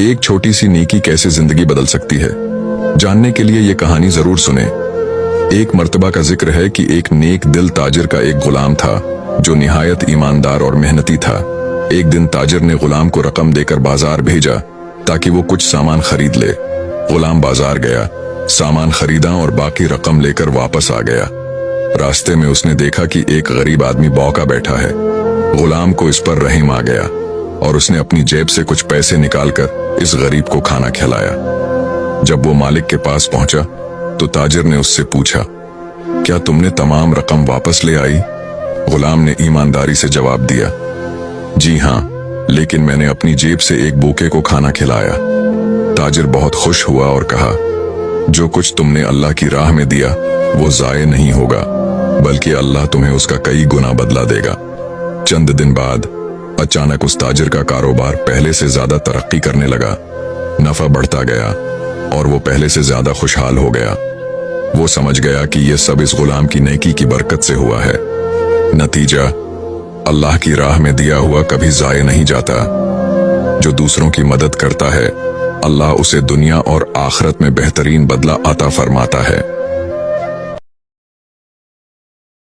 एक छोटी सी नेकी कैसे जिंदगी बदल सकती है, जानने के लिए ये कहानी जरूर सुने। एक मर्तबा का जिक्र है कि एक नेक दिल ताजिर का एक गुलाम था जो निहायत ईमानदार और मेहनती था। एक दिन ताजिर ने गुलाम को रकम देकर बाजार भेजा ताकि वो कुछ सामान खरीद ले। गुलाम बाजार गया, सामान खरीदा और बाकी रकम लेकर वापस आ गया। रास्ते में उसने देखा कि एक गरीब आदमी बौका बैठा है। गुलाम को इस पर रहम आ गया और उसने अपनी जेब से कुछ पैसे निकालकर इस गरीब को खाना खिलाया। जब वो मालिक के पास पहुंचा तो ताजिर ने उससे पूछा, क्या तुमने तमाम रकम वापस ले आई? गुलाम ने ईमानदारी से जवाब दिया, जी हाँ, लेकिन मैंने अपनी जेब से एक भूखे को खाना खिलाया। ताजिर बहुत खुश हुआ और कहा, जो कुछ तुमने अल्लाह की राह में दिया वो जाये नहीं होगा, बल्कि अल्लाह तुम्हें उसका कई गुना बदला देगा। चंद दिन बाद अचानक उस ताजिर का कारोबार पहले से ज्यादा तरक्की करने लगा। नफा बढ़ता गया और वो पहले से ज्यादा खुशहाल हो गया। वो समझ गया कि ये सब इस गुलाम की नेकी की बरकत से हुआ है। नतीजा, अल्लाह की राह में दिया हुआ कभी जाये नहीं जाता। जो दूसरों की मदद करता है, अल्लाह उसे दुनिया और आखिरत में बेहतरीन बदला अता फरमाता है।